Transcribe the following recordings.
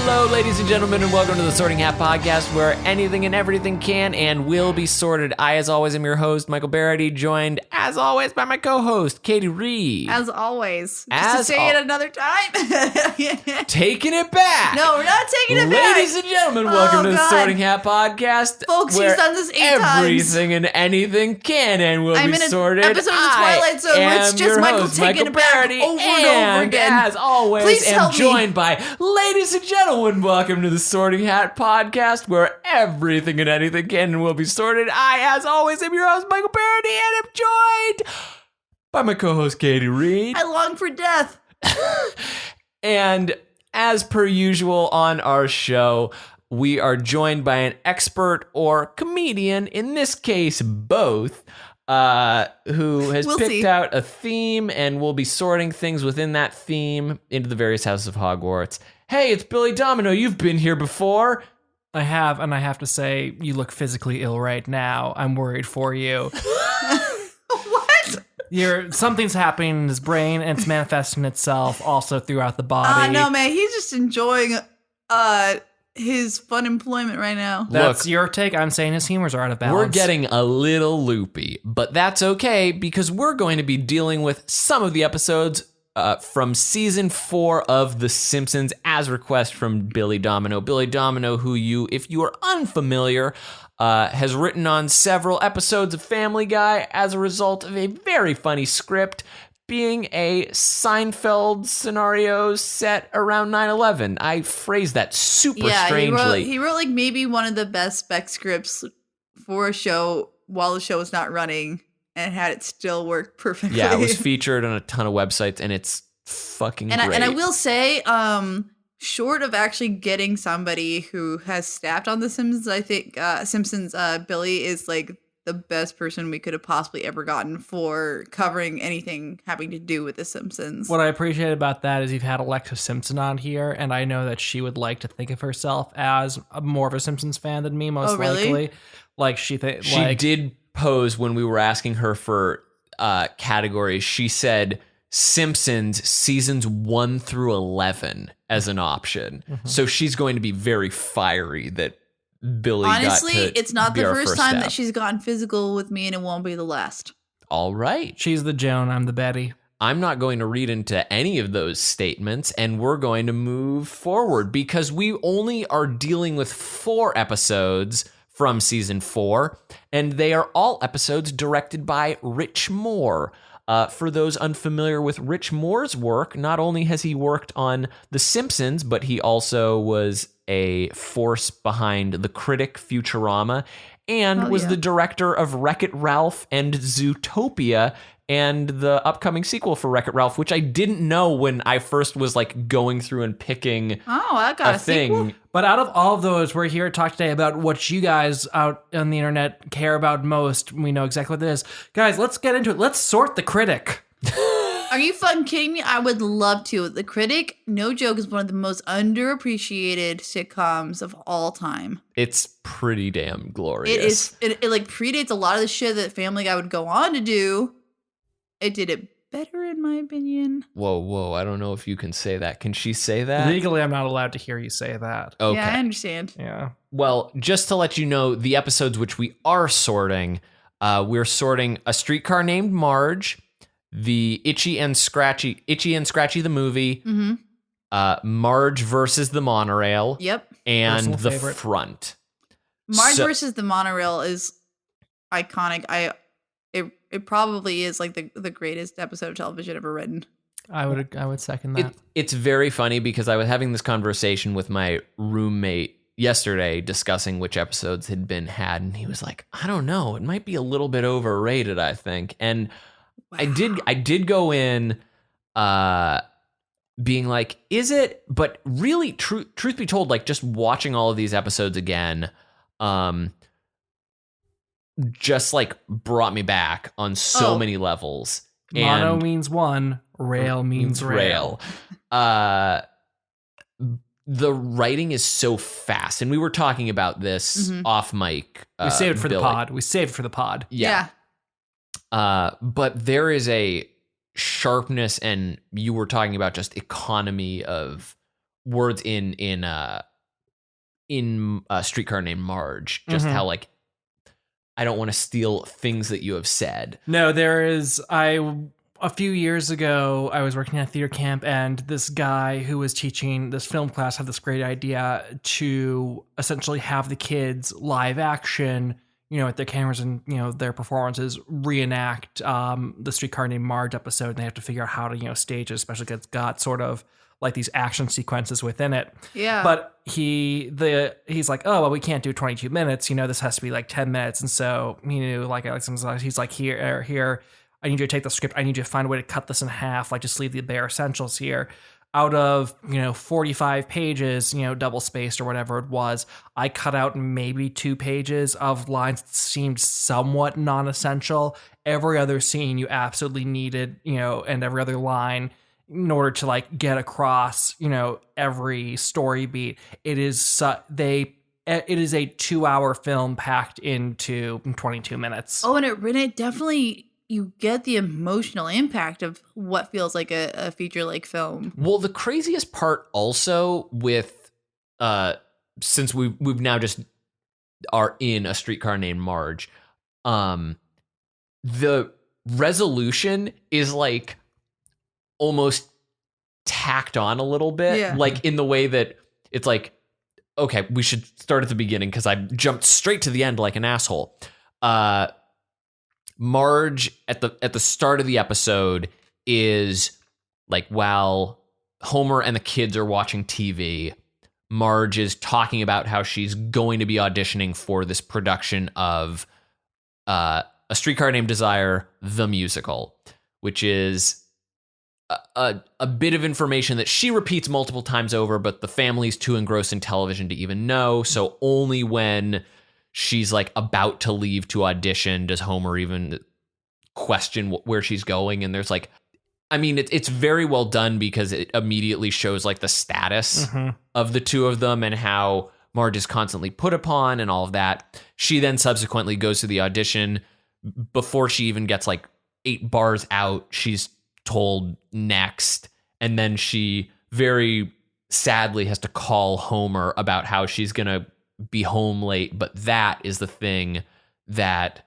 Hello, ladies and gentlemen, and welcome to the Sorting Hat Podcast, where anything and everything can and will be sorted. I, as always, am your host, Michael Barryte, joined, as always, by my co-host, Katie Reed. As always. Just to say it another time. Taking it back. No, we're not taking it back. Ladies and gentlemen, welcome to the Sorting Hat Podcast. Folks, where you've done this 8 times. Everything and anything can and will be sorted. I'm in an episode of The Twilight Zone where it's just Michael taking it back over and over again. As always, Please am joined by, ladies and gentlemen, welcome to the Sorting Hat Podcast, where everything and anything can and will be sorted. I, as always, am your host, Michael Barryte, and am joined by my co-host, Katie Reed. I long for death. And as per usual on our show, we are joined by an expert or comedian, in this case, both, who has picked out a theme and will be sorting things within that theme into the various houses of Hogwarts. Hey, it's Billy Domineau. You've been here before. I have, and I have to say, you look physically ill right now. I'm worried for you. What? Something's happening in his brain, and it's manifesting itself also throughout the body. No, man, he's just enjoying his fun employment right now. That's your take. I'm saying his humors are out of balance. We're getting a little loopy, but that's okay because we're going to be dealing with some of the episodes from season 4 of The Simpsons as request from Billy Domineau. Billy Domineau, who you, if you are unfamiliar, has written on several episodes of Family Guy as a result of a very funny script being a Seinfeld scenario set around 9/11. I phrased that super strangely. He wrote like maybe one of the best spec scripts for a show while the show was not running and had it still work perfectly. Yeah, it was featured on a ton of websites and it's fucking great. And I will say, short of actually getting somebody who has staffed on The Simpsons, I think Simpsons Billy is like the best person we could have possibly ever gotten for covering anything having to do with The Simpsons. What I appreciate about that is you've had Alexa Simpson on here, and I know that she would like to think of herself as more of a Simpsons fan than me, most likely. Like she did pose when we were asking her for categories. She said Simpsons seasons 1 through 11 as an option. Mm-hmm. So she's going to be very fiery that Billy Honestly, got to it's not the first time step. that she's gotten physical with me, and it won't be the last. All right. She's the Joan, I'm the Betty. I'm not going to read into any of those statements, and we're going to move forward because we only are dealing with 4 episodes from season 4, and they are all episodes directed by Rich Moore. For those unfamiliar with Rich Moore's work, not only has he worked on The Simpsons, but he also was a force behind The Critic, Futurama, and was the director of Wreck-It Ralph and Zootopia, and the upcoming sequel for Wreck-It Ralph, which I didn't know when I first was like going through and picking I got a thing. Sequel? But out of all of those, we're here to talk today about what you guys out on the internet care about most. We know exactly what it is. Guys, let's get into it. Let's sort The Critic. Are you fucking kidding me? I would love to. The Critic, no joke, is one of the most underappreciated sitcoms of all time. It's pretty damn glorious. It is. It like predates a lot of the shit that Family Guy would go on to do. It did it better, in my opinion. Whoa. I don't know if you can say that. Can she say that? Legally, I'm not allowed to hear you say that. Okay. Yeah, I understand. Yeah. Well, just to let you know, the episodes which we are sorting, we're sorting A Streetcar Named Marge, the Itchy and Scratchy the movie, Marge versus the Monorail, and Personal The favorite. Front. Marge versus the Monorail is iconic. It probably is like the greatest episode of television ever written. I would second that. It's very funny because I was having this conversation with my roommate yesterday discussing which episodes had been had, and he was like, I don't know, it might be a little bit overrated, I think. And I did go in being like, is it? But really, truth be told, like just watching all of these episodes again, just like brought me back on so many levels. Mono means one, rail means rail. The writing is so fast, and we were talking about this off mic. We saved it for the pod. Yeah. But there is a sharpness, and you were talking about just economy of words in Streetcar Named Marge, just how like, I don't want to steal things that you have said. No, there is. A few years ago, I was working at a theater camp, and this guy who was teaching this film class had this great idea to essentially have the kids live action, with their cameras and, their performances reenact the Streetcar Named Marge episode, and they have to figure out how to, stage it, especially because it's got sort of like these action sequences within it. Yeah. But he's like, oh, well, we can't do 22 minutes. This has to be like 10 minutes. And so, he's like, here, I need you to take the script. I need you to find a way to cut this in half. Like, just leave the bare essentials here. Out of, 45 pages, double spaced or whatever it was, I cut out maybe 2 pages of lines that seemed somewhat non-essential. Every other scene you absolutely needed, and every other line in order to like get across, every story beat. It is a 2-hour film packed into 22 minutes. Oh, and it definitely, you get the emotional impact of what feels like a feature-length film. Well, the craziest part also with, since we've now just are in A Streetcar Named Marge, the resolution is like almost tacked on a little bit, like in the way that it's like, okay, we should start at the beginning because I jumped straight to the end like an asshole. Marge at the start of the episode is like, while Homer and the kids are watching TV, Marge is talking about how she's going to be auditioning for this production of A Streetcar Named Desire, the musical, which is a bit of information that she repeats multiple times over, but the family's too engrossed in television to even know. So only when she's like about to leave to audition does Homer even question where she's going. And there's like, I mean, it's very well done because it immediately shows like the status of the two of them and how Marge is constantly put upon and all of that. She then subsequently goes to the audition. Before she even gets like 8 bars out, she's told next, and then she very sadly has to call Homer about how she's gonna be home late. But that is the thing that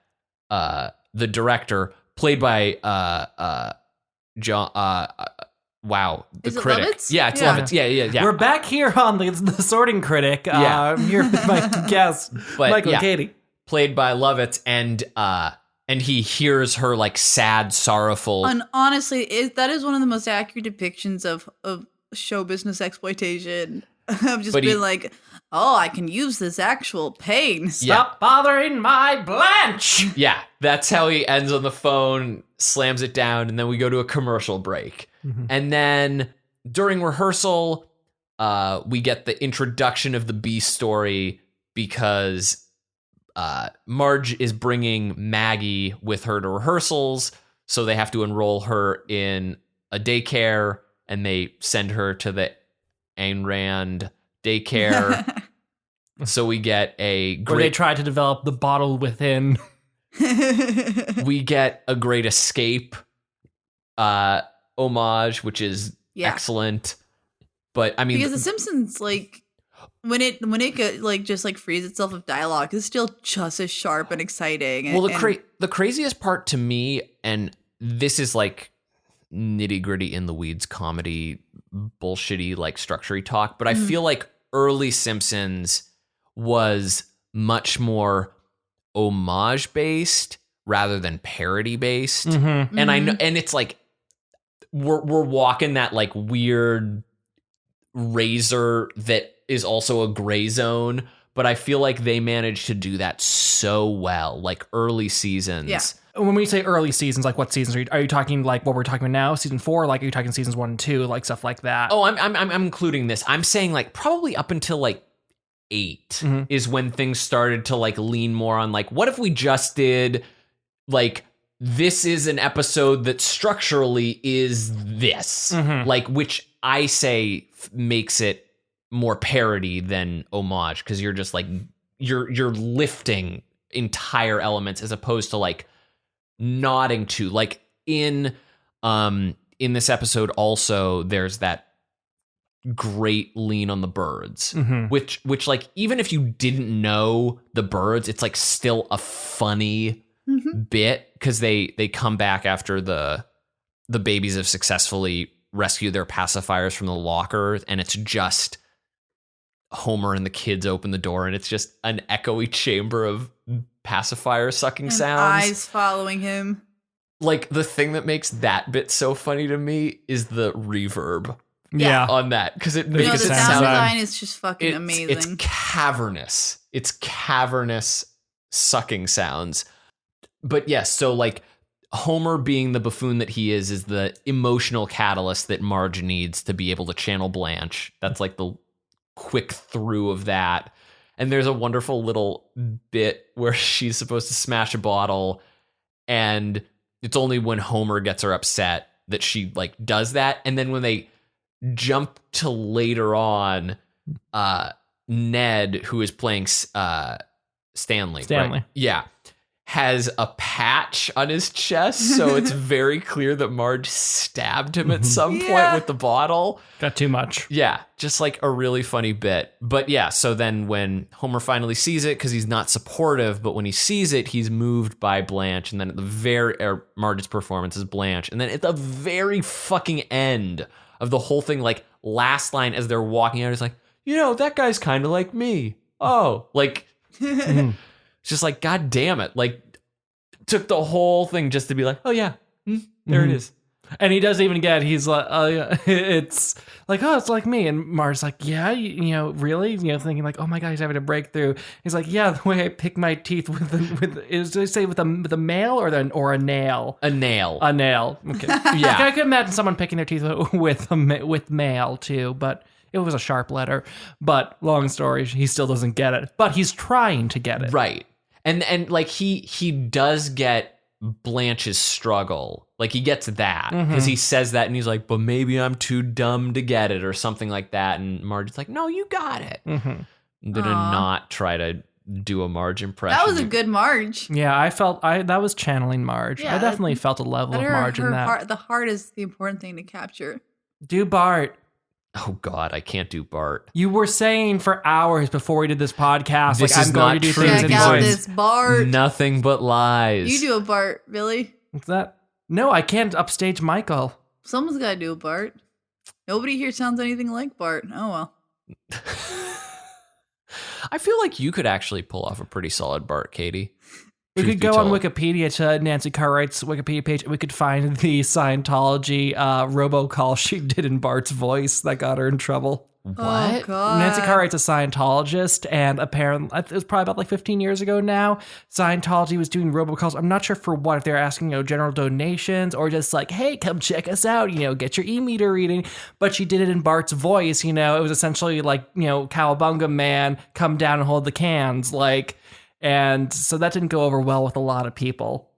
the director, played by John, wow, the Is it critic, Lovitz? yeah, it's Lovitz, yeah. We're back here on the Sorting Critic. I'm here with my guest, Michael Katie, played by Lovitz, and he hears her like sad, sorrowful. And honestly, that is one of the most accurate depictions of show business exploitation. I've just been like, oh, I can use this actual pain. Stop bothering my Blanche. Yeah, that's how he ends on the phone, slams it down, and then we go to a commercial break. And then during rehearsal, we get the introduction of the B story because Marge is bringing Maggie with her to rehearsals, so they have to enroll her in a daycare, and they send her to the Ayn Rand daycare. So we get a great... Where they try to develop the bottle within. We get a Great Escape homage, which is excellent. But I mean... Because The Simpsons, like... When it like just like frees itself of dialogue, it's still just as sharp and exciting. Well, the craziest part to me, and this is like nitty gritty in the weeds comedy, bullshitty like structure-y talk, but I feel like early Simpsons was much more homage based rather than parody based, and I know, and it's like we're walking that like weird razor that is also a gray zone, but I feel like they managed to do that so well, like early seasons. Yeah. When we say early seasons, like what seasons are you talking? Like what we're talking about now, season 4? Like are you talking seasons 1 and 2, like stuff like that? Oh, I'm including this. I'm saying like probably up until like 8 is when things started to like lean more on like, what if we just did like, this is an episode that structurally is this, like, which I say makes it more parody than homage, because you're just like you're lifting entire elements as opposed to like nodding to, like in this episode also there's that great lean on the birds, which like even if you didn't know the birds, it's like still a funny bit because they come back after the babies have successfully rescued their pacifiers from the locker, and it's just Homer and the kids open the door, and it's just an echoey chamber of pacifier sucking and sounds. Eyes following him. Like, the thing that makes that bit so funny to me is the reverb Yeah. on that, because it No, makes the it sound sound design is just fucking amazing. It's cavernous. It's cavernous sucking sounds. But yes, so like Homer, being the buffoon that he is the emotional catalyst that Marge needs to be able to channel Blanche. That's like the quick through of that. And there's a wonderful little bit where she's supposed to smash a bottle, and it's only when Homer gets her upset that she like does that. And then when they jump to later on, Ned, who is playing Stanley. Right? Yeah. Has a patch on his chest, so it's very clear that Marge stabbed him at some point with the bottle. Got too much. Yeah, just like a really funny bit. But yeah, so then when Homer finally sees it, because he's not supportive, but when he sees it, he's moved by Blanche. And then at the Marge's performance is Blanche. And then at the very fucking end of the whole thing, like last line as they're walking out, it's like, that guy's kind of like me. Oh, like... It's just like, God damn it. Like, took the whole thing just to be like, oh, yeah, there it is. And he doesn't even get, he's like, oh, yeah, it's like, oh, it's like me. And Marge's like, yeah, really? Thinking like, oh my God, he's having a breakthrough. He's like, yeah, the way I pick my teeth did I say with a nail or a nail? A nail. A nail. Okay. Yeah. I could imagine someone picking their teeth with mail too, but it was a sharp letter. But long story, he still doesn't get it. But he's trying to get it. Right. And like he does get Blanche's struggle. Like he gets that because he says that and he's like, but maybe I'm too dumb to get it or something like that. And Marge's like, no, you got it. I'm going to not try to do a Marge impression. That was a good Marge. Yeah, I felt that was channeling Marge. Yeah, I definitely felt a level of Marge in that. The heart is the important thing to capture. Do Bart. Oh God, I can't do Bart. You were saying for hours before we did this podcast, this like is I'm going to do true. things Check in out voice. this Bart. Nothing but lies. You do a Bart, Billy. What's that? No, I can't upstage Michael. Someone's got to do a Bart. Nobody here sounds anything like Bart. Oh well. I feel like you could actually pull off a pretty solid Bart, Katie. We Truth could be go on told. Wikipedia to Nancy Cartwright's Wikipedia page, and we could find the Scientology robocall she did in Bart's voice that got her in trouble. What? Oh God. Nancy Cartwright's a Scientologist, and apparently it was probably about like 15 years ago now. Scientology was doing robocalls. I'm not sure for what, if they're asking general donations or just like, hey, come check us out, get your e-meter reading. But she did it in Bart's voice. It was essentially like Cowabunga man, come down and hold the cans, like. And so that didn't go over well with a lot of people.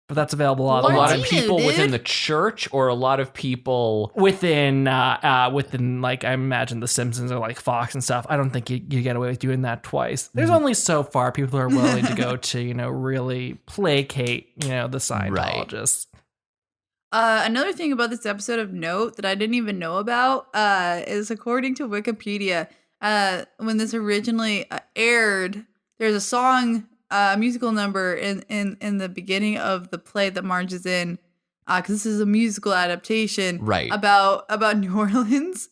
But that's available on A lot of Latino, people dude. within the church, or a lot of people within like I imagine the Simpsons or like Fox and stuff. I don't think you get away with doing that twice. There's only so far people are willing to go to really placate the Scientologists. Another thing about this episode of note that I didn't even know about is, according to Wikipedia, when this originally aired, there's a song, musical number in the beginning of the play that Marge is in, because this is a musical adaptation, Right. about New Orleans,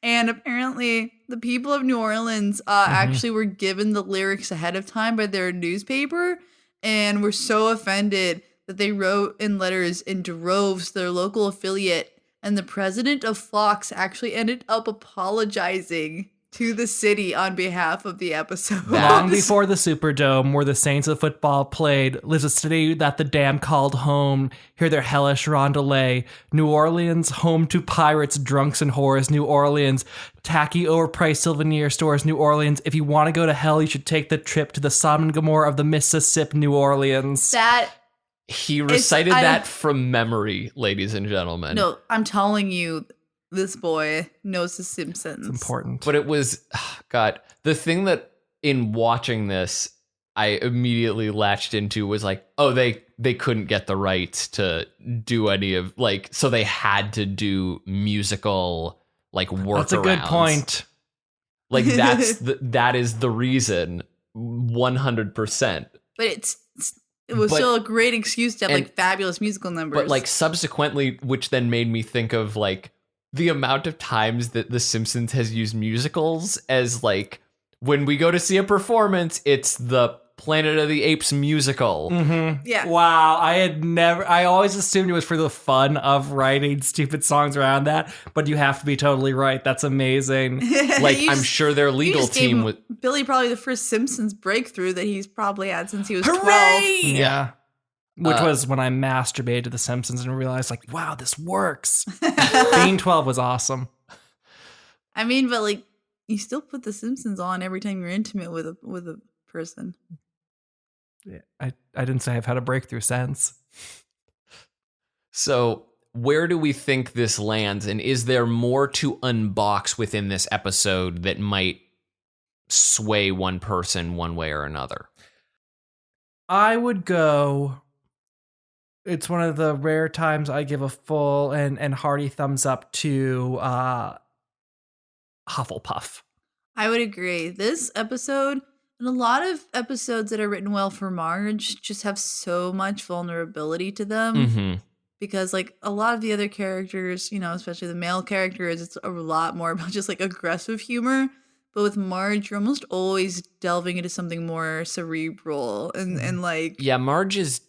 and apparently the people of New Orleans actually were given the lyrics ahead of time by their newspaper, and were so offended that they wrote in letters in droves to their local affiliate, and the president of Fox actually ended up apologizing to the city on behalf of the episode. Long before the Superdome, where the Saints of football played, lives a city that the damn called home. Hear their hellish rondelay. New Orleans, home to pirates, drunks, and whores. New Orleans, tacky, overpriced souvenir stores. New Orleans, if you want to go to hell, you should take the trip to the Sodom and Gomorrah of the Mississippi, New Orleans. That he recited that from memory, ladies and gentlemen. no, I'm telling you, this boy knows the Simpsons. It's important. But it was, God, the thing that in watching this, I immediately latched into was like, oh, they couldn't get the rights to do any of, like, so they had to do musical, like workarounds. That's a good point. Like that is the reason 100%. But it was still a great excuse to have like fabulous musical numbers. But like subsequently, which then made me think of like the amount of times that The Simpsons has used musicals as like when we go to see a performance, it's the Planet of the Apes musical. Mm-hmm. Yeah. Wow. I always assumed it was for the fun of writing stupid songs around that, but you have to be totally right. That's amazing. Like, I'm sure their legal team would. Billy probably the first Simpsons breakthrough that he's probably had since he was 12. Yeah. Which was when I masturbated to The Simpsons and realized, like, wow, this works. Being 12 was awesome. I mean, but like, you still put The Simpsons on every time you're intimate with a person. Yeah, I didn't say I've had a breakthrough since. So where do we think this lands? And is there more to unbox within this episode that might sway one person one way or another? I would go... It's one of the rare times I give a full and hearty thumbs up to Hufflepuff. I would agree. This episode... And a lot of episodes that are written well for Marge just have so much vulnerability to them. Mm-hmm. Because, like, a lot of the other characters, you know, especially the male characters, it's a lot more about just, like, aggressive humor. But with Marge, you're almost always delving into something more cerebral. And like... Yeah, Marge is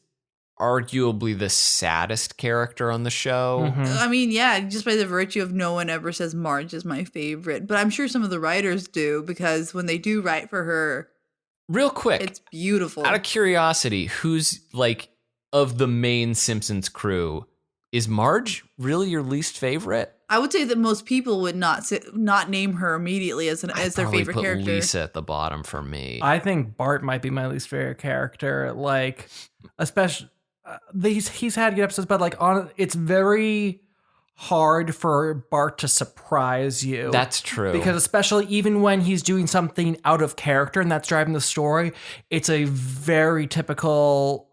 arguably the saddest character on the show. Mm-hmm. I mean, yeah, just by the virtue of no one ever says Marge is my favorite. But I'm sure some of the writers do, because when they do write for her... Real quick, it's beautiful. Out of curiosity, who's like of the main Simpsons crew, is Marge really your least favorite? I would say that most people would not name her immediely as their favorite put character. Lisa at the bottom for me. I think Bart might be my least favorite character. Like, especially he's had good episodes, but like it's very hard for Bart to surprise you. That's true. Because especially even when he's doing something out of character and that's driving the story, it's a very typical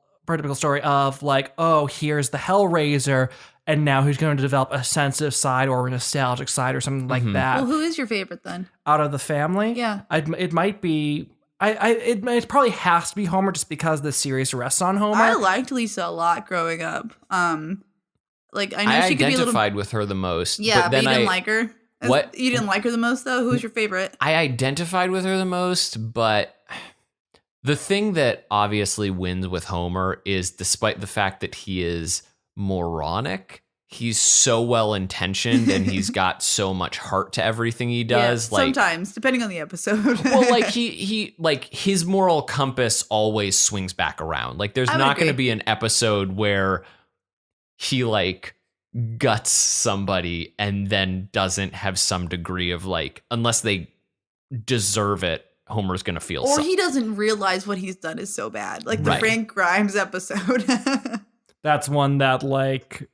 story of like, oh, here's the Hellraiser, and now he's going to develop a sensitive side or a nostalgic side or something like that. Well, who is your favorite then? Out of the family? Yeah. It might be... It probably has to be Homer just because the series rests on Homer. I liked Lisa a lot growing up. Like, I know I she could be a little... identified with her the most. Yeah, but then you didn't like her? What? You didn't like her the most, though? Who was your favorite? I identified with her the most, but the thing that obviously wins with Homer is, despite the fact that he is moronic, he's so well-intentioned and he's got so much heart to everything he does. Yeah, like, sometimes, depending on the episode. well, like he like his moral compass always swings back around. Like, there's not going to be an episode where he like guts somebody and then doesn't have some degree of like, unless they deserve it, Homer's gonna feel or he doesn't realize what he's done is so bad, like the Frank Grimes episode. That's one that like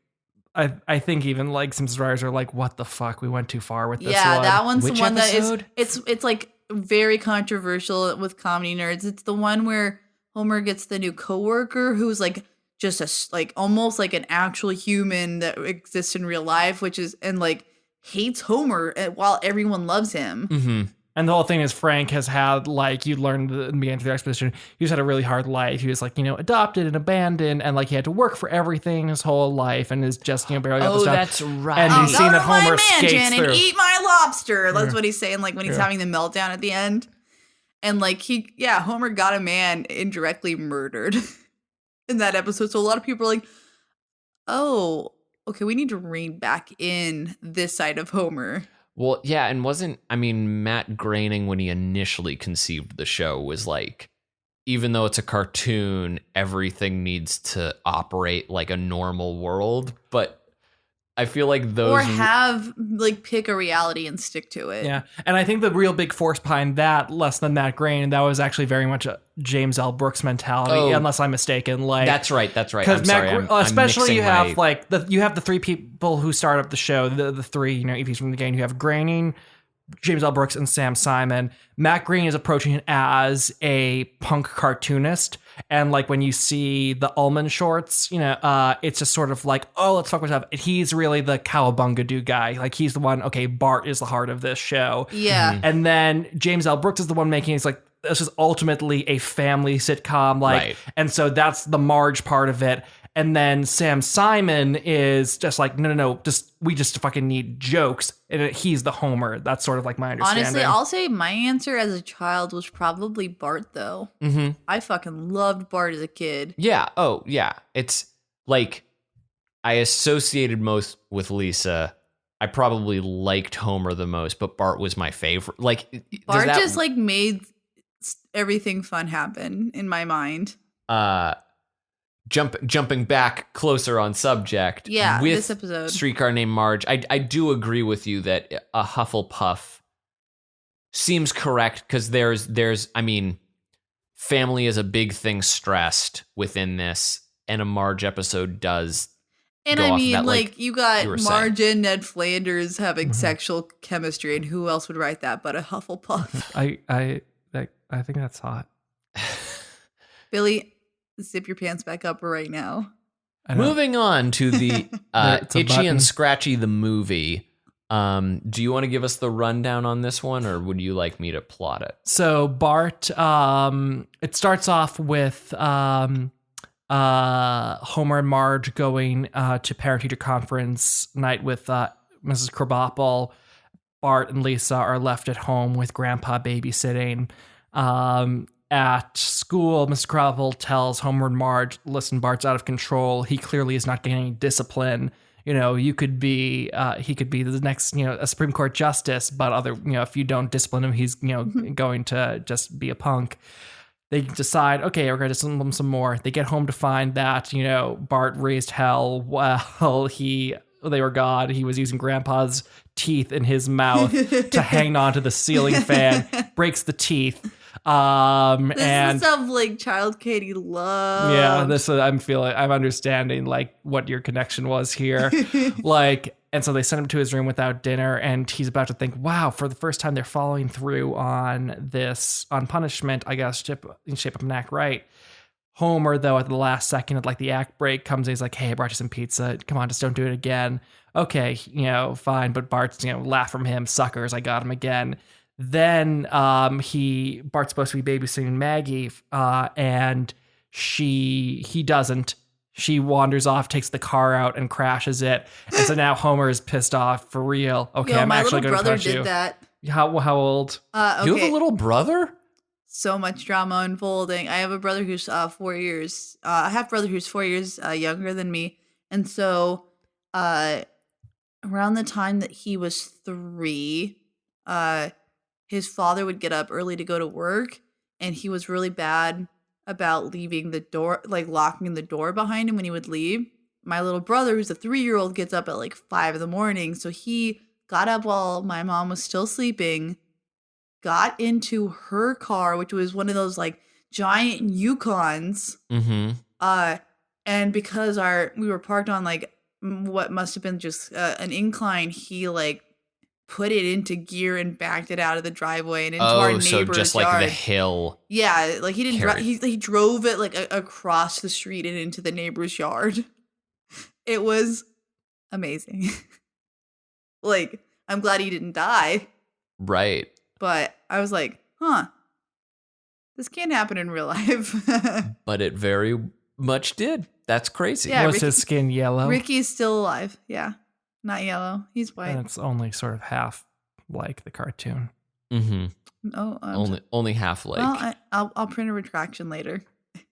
I think even like Simpsons writers are like, what the fuck, we went too far with this one. That one's Which the one episode? that is it's like very controversial with comedy nerds. It's the one where Homer gets the new coworker who's like just like almost like an actual human that exists in real life, which is, and like hates Homer while everyone loves him. Mm-hmm. And the whole thing is Frank has had, like, you learned in the beginning of the exposition, he's had a really hard life. He was like, adopted and abandoned, and like he had to work for everything his whole life, and is just, barely got this done. That's right. And he's seen that Homer skates through. And eat my lobster. That's what he's saying, like when he's having the meltdown at the end. And like Homer got a man indirectly murdered in that episode. So a lot of people are like, oh, okay, we need to rein back in this side of Homer. Well, yeah, and Matt Groening, when he initially conceived the show, was like, even though it's a cartoon, everything needs to operate like a normal world. But I feel like those... Or have, like, pick a reality and stick to it. Yeah, and I think the real big force behind that, less than Matt Groening, that was actually very much a James L. Brooks mentality, unless I'm mistaken. Like, That's right. Because especially you have like you have the three people who start up the show, the three EVs from the game. You have Groening, James L. Brooks and Sam Simon. Matt Groening is approaching it as a punk cartoonist. And like when you see the almond shorts, it's just sort of like, oh, let's fuck with stuff. He's really the cowabunga do guy. Like he's the one, okay, Bart is the heart of this show. Yeah. Mm-hmm. And then James L. Brooks is the one making it's like, this is ultimately a family sitcom. Like, Right. And so that's the Marge part of it. And then Sam Simon is just like, no, we just fucking need jokes. And he's the Homer. That's sort of like my understanding. Honestly, I'll say my answer as a child was probably Bart, though. Mm-hmm. I fucking loved Bart as a kid. Yeah. Oh, yeah. It's like I associated most with Lisa. I probably liked Homer the most, but Bart was my favorite. Like Bart just like made everything fun happen in my mind. Jumping back closer on subject. Yeah, with this episode. Streetcar Named Marge, I do agree with you that a Hufflepuff seems correct because there's I mean, family is a big thing stressed within this, and a Marge episode does. And go I off mean, that, like you got you were Marge and Ned Flanders having Mhm. sexual chemistry, and who else would write that but a Hufflepuff? I think that's hot. Billy, zip your pants back up right now. I know. Moving on to the It's a Itchy button. and Scratchy the movie. Do you want to give us the rundown on this one, or would you like me to plot it? So Bart, it starts off with Homer and Marge going to parent-teacher conference night with Mrs. Krabappel. Bart and Lisa are left at home with Grandpa babysitting. At school, Mrs. Krabappel tells Homer and Marge, listen, Bart's out of control. He clearly is not getting any discipline. You could be, he could be the next, a Supreme Court justice, but if you don't discipline him, he's, going to just be a punk. They decide, okay, we're going to discipline him some more. They get home to find that, Bart raised hell while they were God. He was using Grandpa's teeth in his mouth to hang on to the ceiling fan, breaks the teeth. This And is the stuff like child Katie loves. yeah, I'm understanding like what your connection was here. And so they send him to his room without dinner, and he's about to think, wow, for the first time they're following through on punishment, I guess, shape up and act right. Homer, though, at the last second, at like the act break, comes and he's like, hey, I brought you some pizza. Come on, just don't do it again. Okay, fine. But Bart's, laugh from him, suckers, I got him again. Then Bart's supposed to be babysitting Maggie, and he doesn't. She wanders off, takes the car out, and crashes it. And so now Homer is pissed off for real. Okay, I'm actually going to touch you. My little brother did that. How old? Okay. You have a little brother? So much drama unfolding. I have a brother who's 4 years. I have a brother who's 4 years younger than me, and so around the time that he was 3, his father would get up early to go to work, and he was really bad about leaving the door, like locking the door behind him when he would leave. My little brother, who's a 3-year-old, gets up at like 5 a.m, so he got up while my mom was still sleeping, got into her car, which was one of those like giant Yukons. Mm-hmm. And because we were parked on like what must have been just an incline, he like put it into gear and backed it out of the driveway and into our neighbor's so just like yard. the hill. Yeah, like he didn't carried. he drove it like across the street and into the neighbor's yard. It was amazing. Like, I'm glad he didn't die, Right. but I was like, this can't happen in real life. But it very much did. That's crazy. Yeah, Was his skin yellow? Ricky's still alive. Yeah. Not yellow. He's white. And it's only sort of half like the cartoon. Mm-hmm. Oh, Only half like. well, I'll print a retraction later.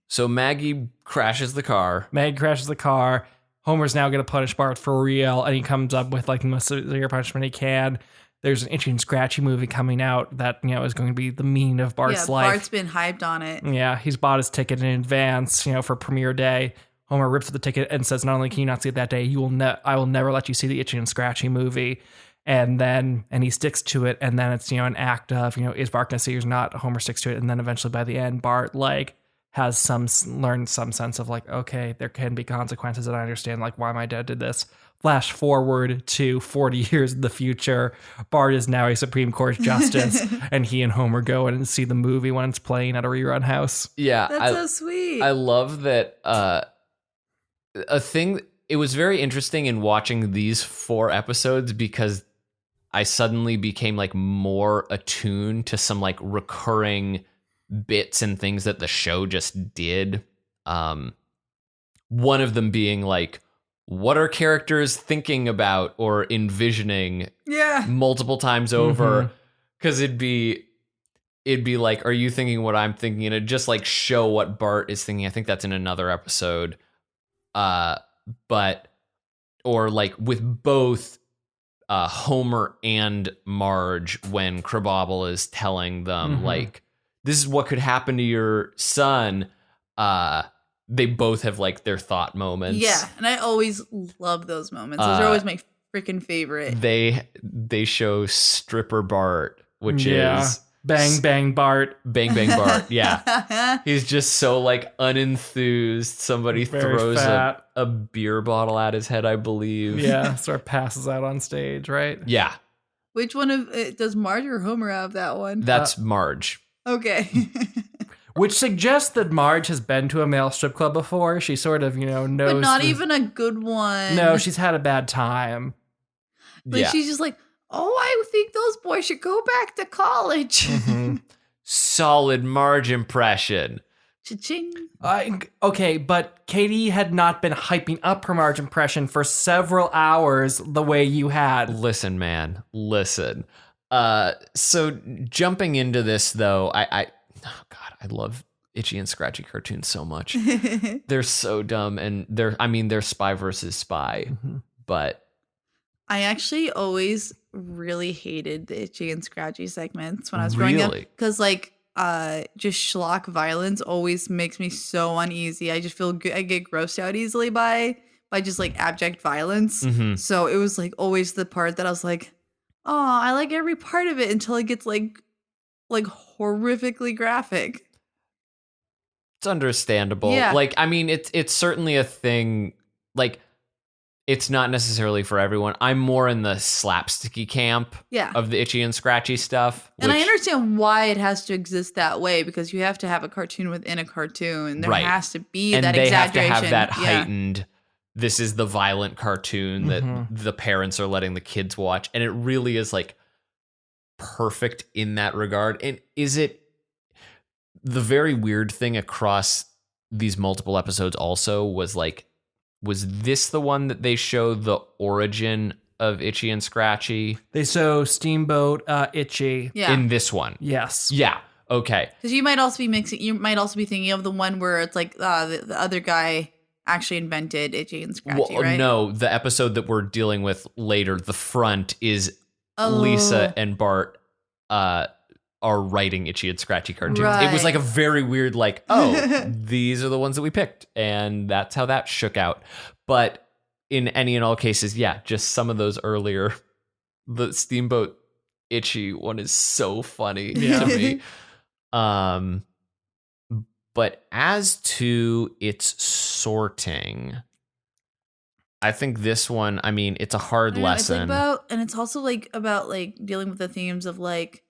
So Maggie crashes the car. Meg crashes the car. Homer's now going to punish Bart for real, and he comes up with like the most severe punishment he can. There's an Itchy and Scratchy movie coming out that is going to be the mean of Bart's life. Bart's been hyped on it. Yeah, he's bought his ticket in advance, for premiere day. Homer rips the ticket and says, not only can you not see it that day, I will never let you see the Itchy and Scratchy movie. And he sticks to it, and then it's an act of is Bart gonna see or not? Homer sticks to it, and then eventually by the end, Bart like has learned some sense of like, okay, there can be consequences, and I understand like why my dad did this. Flash forward to 40 years in the future. Bart is now a Supreme Court justice, and he and Homer go in and see the movie when it's playing at a rerun house. Yeah. That's so sweet. I love that it was very interesting in watching these 4 episodes because I suddenly became like more attuned to some like recurring bits and things that the show just did. One of them being like, what are characters thinking about or envisioning multiple times over? Because it'd be like, are you thinking what I'm thinking? And it'd just like show what Bart is thinking. I think that's in another episode. But or like with both Homer and Marge when Krabappel is telling them like, this is what could happen to your son. They both have like their thought moments. Yeah, and I always love those moments. Those are always my freaking favorite. They show Stripper Bart, which is Bang Bang Bart. Bang Bang Bart. Yeah. He's just so like unenthused. Somebody Very throws fat. a beer bottle at his head, I believe. Yeah, sort of passes out on stage, right? Yeah. Which one does Marge or Homer have that one? That's Marge. Okay. Which suggests that Marge has been to a male strip club before. She sort of, knows. But not even a good one. No, she's had a bad time. Like she's just like, oh, I think those boys should go back to college. Solid Marge impression. Cha-ching. Okay, but Katie had not been hyping up her Marge impression for several hours the way you had. Listen, man. Listen. So jumping into this though, oh God, I love Itchy and Scratchy cartoons so much. They're so dumb, and they're spy versus spy. But I actually always really hated the Itchy and Scratchy segments when I was growing up, because like just schlock violence always makes me so uneasy. I just feel I get grossed out easily by just like abject violence. So it was like always the part that I was like, oh, I like every part of it until it gets like horrifically graphic. It's understandable. Yeah. Like, I mean, it's certainly a thing. Like, it's not necessarily for everyone. I'm more in the slapsticky camp of the Itchy and Scratchy stuff. And I understand why it has to exist that way, because you have to have a cartoon within a cartoon. There has to be that exaggeration. And they have to have that heightened, this is the violent cartoon that the parents are letting the kids watch. And it really is like perfect in that regard. And is it the very weird thing across these multiple episodes also was like, was this the one that they show the origin of Itchy and Scratchy? They show Steamboat Itchy in this one. Yes. Yeah. Okay. Because you might also be thinking of the one where it's like the other guy actually invented Itchy and Scratchy, right? No, the episode that we're dealing with later, the front is Lisa and Bart are writing Itchy and Scratchy cartoons. Right. It was like a very weird, like, oh, these are the ones that we picked. And that's how that shook out. But in any and all cases, yeah, just some of those earlier, the Steamboat Itchy one is so funny to me. But as to its sorting, I think this one, I mean, it's a hard lesson. And it's also like about like dealing with the themes of like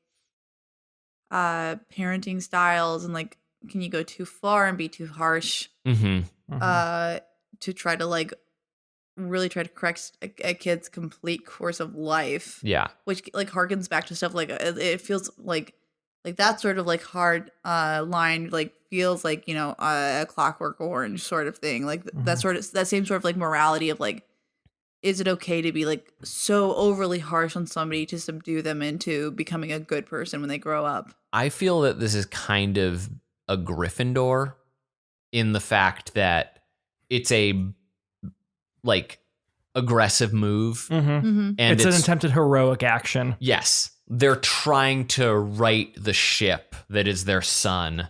parenting styles and like, can you go too far and be too harsh to try to like really try to correct a kid's complete course of life. Yeah. Which like harkens back to stuff like it feels like that sort of like hard line like feels like, you know, a Clockwork Orange sort of thing. Like that same sort of like morality of like, is it okay to be like so overly harsh on somebody to subdue them into becoming a good person when they grow up? I feel that this is kind of a Gryffindor in the fact that it's a like aggressive move. And it's an attempted heroic action. Yes. They're trying to right the ship that is their son.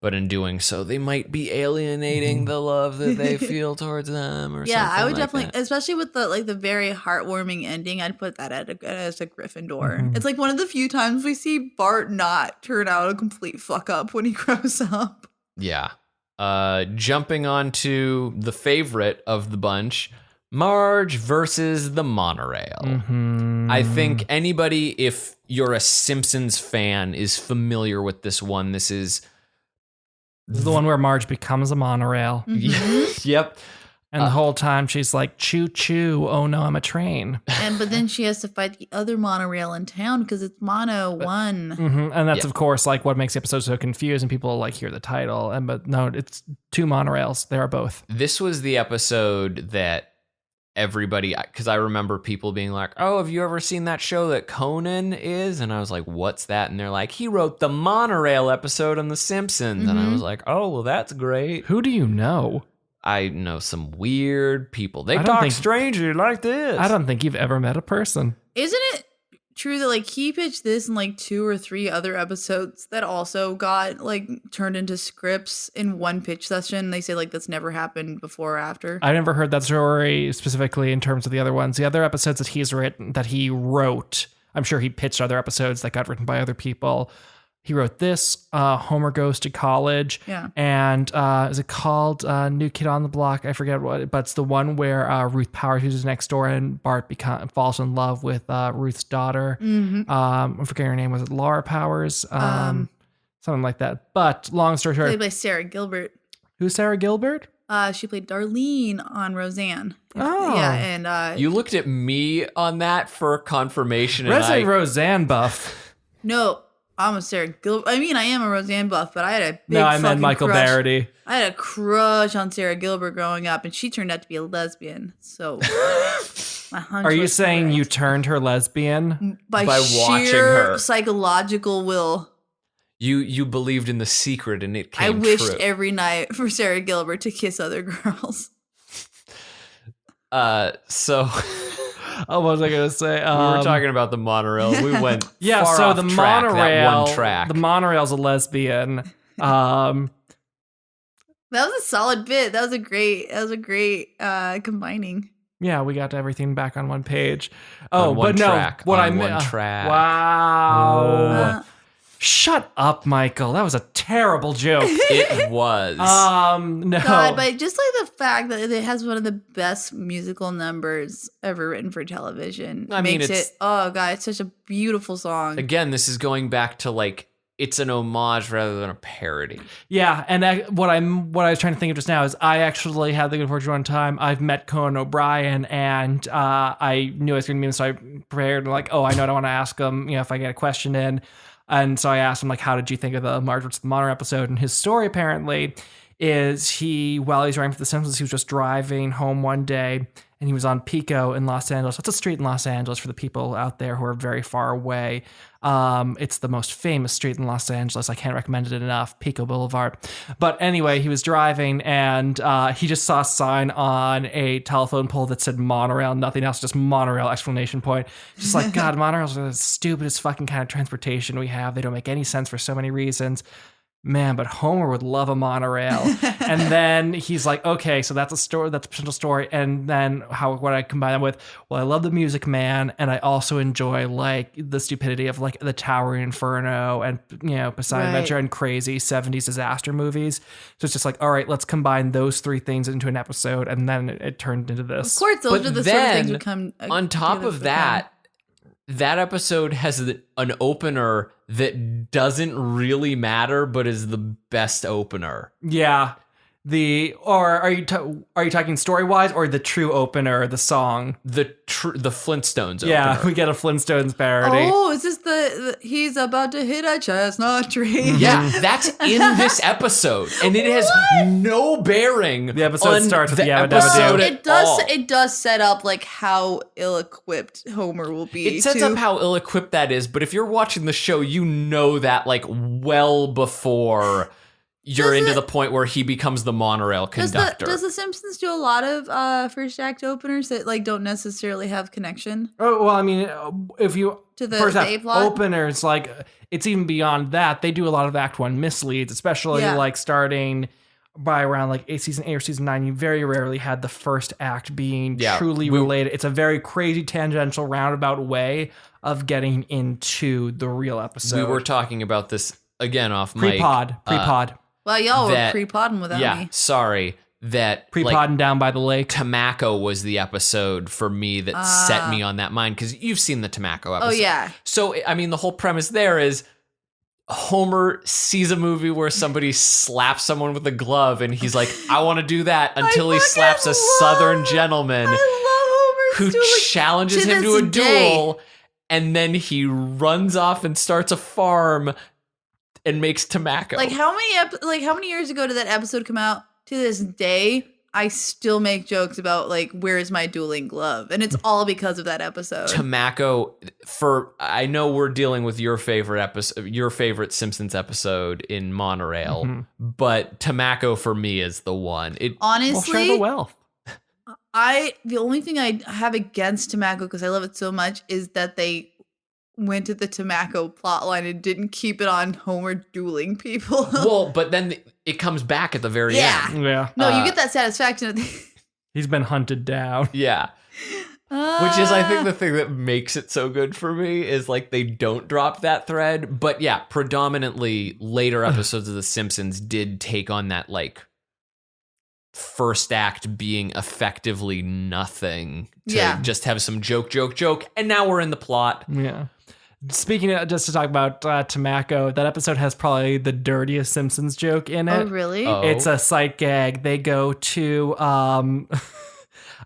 But in doing so, they might be alienating the love that they feel towards them, or something. Yeah, I would definitely, especially with the very heartwarming ending, I'd put that as a Gryffindor. It's like one of the few times we see Bart not turn out a complete fuck up when he grows up. Yeah, Jumping on to the favorite of the bunch, Marge versus the Monorail. Mm-hmm. I think anybody, if you're a Simpsons fan, is familiar with this one. This is the one where Marge becomes a monorail. Yep. And the whole time she's like, choo choo, oh no, I'm a train. But then she has to fight the other monorail in town because it's Mono 1. Mm-hmm. And that's, of course, like what makes the episode so confused and people like hear the title. But no, it's 2 monorails. There are both. This was the episode that everybody, because I remember people being like, oh, have you ever seen that show that Conan is? And I was like, what's that? And they're like, he wrote the Monorail episode on The Simpsons. And I was like, oh, well, that's great. Who do you know? I know some weird people. They I don't talk think- strangely like this. I don't think you've ever met a person. Isn't it true that like he pitched this and like 2 or 3 other episodes that also got like turned into scripts in one pitch session? They say like that's never happened before or after. I never heard that story specifically in terms of the other ones. The other episodes that he's written, that he wrote, I'm sure he pitched other episodes that got written by other people. He wrote this, Homer Goes to College, and is it called New Kid on the Block? I forget what, but it's the one where Ruth Powers is next door and Bart falls in love with Ruth's daughter. I'm forgetting her name. Was it Laura Powers? Something like that. But long story short, Played by Sarah Gilbert. Who's Sarah Gilbert? She played Darlene on Roseanne. Oh. Yeah, and You looked at me on that for confirmation. And Resident Roseanne buff. no, I'm a Sarah Gilbert. I mean, I am a Roseanne buff, but I had a big No, I meant fucking Michael crush. Barryte. I had a crush on Sarah Gilbert growing up, and she turned out to be a lesbian. So, my hunch Are you was saying correct. you turned her lesbian? by watching sheer her. psychological will? You believed in the secret and it came I wished true. every night for Sarah Gilbert to kiss other girls. So Oh, what was I going to say? we were talking about the monorail. We went Yeah, far so off the track, that monorail, one track. the monorail's a lesbian. That was a solid bit. That was a great combining. Yeah, we got everything back on one page. On Oh, one but no, track, what on I one meant. track. Wow. Shut up, Michael. That was a terrible joke. It was. No. God, but just like the fact that it has one of the best musical numbers ever written for television I mean, makes it's- it. Oh God, it's such a beautiful song. Again, this is going back to like it's an homage rather than a parody. Yeah, and what I was trying to think of just now is I actually had the good fortune one time. I've met Conan O'Brien, and I knew I was going to meet him, so I prepared like, oh, I know what I want to ask him. You know, if I get a question in. And so I asked him, like, how did you think of the Marge vs. the Monorail episode? And his story, apparently, is while he's writing for The Simpsons, he was just driving home one day, and he was on Pico in Los Angeles. That's a street in Los Angeles for the people out there who are very far away. It's the most famous street in Los Angeles. I can't recommend it enough, Pico Boulevard. But anyway, he was driving, and he just saw a sign on a telephone pole that said monorail, nothing else, just monorail, exclamation point. Just like, God, monorails are the stupidest fucking kind of transportation we have. They don't make any sense for so many reasons. Man, but Homer would love a monorail. And then he's like, okay, so that's a story, that's a potential story. And then what I combine that with, well, I love the Music Man, and I also enjoy like the stupidity of like the Towering Inferno and, you know, Poseidon Right. Adventure and crazy 70s disaster movies. So it's just like, all right, let's combine those 3 things into an episode. And then it turned into this. Of course, those But are the sort of things then, we come on top together of for that, that episode has an opener that doesn't really matter, but is the best opener. Yeah. Are you talking story wise or the true opener, the song? The Flintstones Yeah, opener. we get a Flintstones parody. Oh, is this the he's about to hit a chestnut tree? Yeah, that's in this episode, and it has no bearing. The episode on starts with the the Yabba Dabba episode Doo. at It does. all. It does set up like how ill-equipped Homer will be. It sets to- up how ill-equipped that is, but if you're watching the show, you know that like well before you're into the point where he becomes the monorail conductor. Does the Simpsons do a lot of first act openers that like don't necessarily have connection Oh, well, I mean, if you to the first A act plot? openers, like it's even beyond that. They do a lot of Act 1 misleads, especially Yeah. like starting by around like season 8 or season 9. You very rarely had the first act being truly related. It's a very crazy tangential roundabout way of getting into the real episode. We were talking about this again off mic. pre-pod. Well, y'all that- were pre-podding without yeah, me. sorry. That Pre-podding down by the lake. Tamako was the episode for me that set me on that mind, because you've seen the Tamako episode. Oh, yeah. So, I mean, the whole premise there is Homer sees a movie where somebody slaps someone with a glove, and he's like, I want to do that, until he slaps a Southern gentleman I love Homer's who challenges him to a this day. duel, and then he runs off and starts a farm and makes Tamako. Like how many years ago did that episode come out? To this day, I still make jokes about like, where's my dueling glove? And it's all because of that episode. Tamako, I know we're dealing with your favorite episode, your favorite Simpsons episode in Monorail, but Tamako for me is the one. We'll Honestly, share the wealth. the only thing I have against Tamako, because I love it so much, is that they went to the Tamako plotline and didn't keep it on Homer dueling people. Well, but then it comes back at the very Yeah. end. Yeah. No, you get that satisfaction at the He's been hunted down. Yeah. Which is, I think, the thing that makes it so good for me is like they don't drop that thread. But yeah, predominantly later episodes of The Simpsons did take on that like first act being effectively nothing to just have some joke. And now we're in the plot. Yeah. Speaking of, just to talk about Tamako, that episode has probably the dirtiest Simpsons joke in it. Oh, really? Oh. It's a sight gag. They go to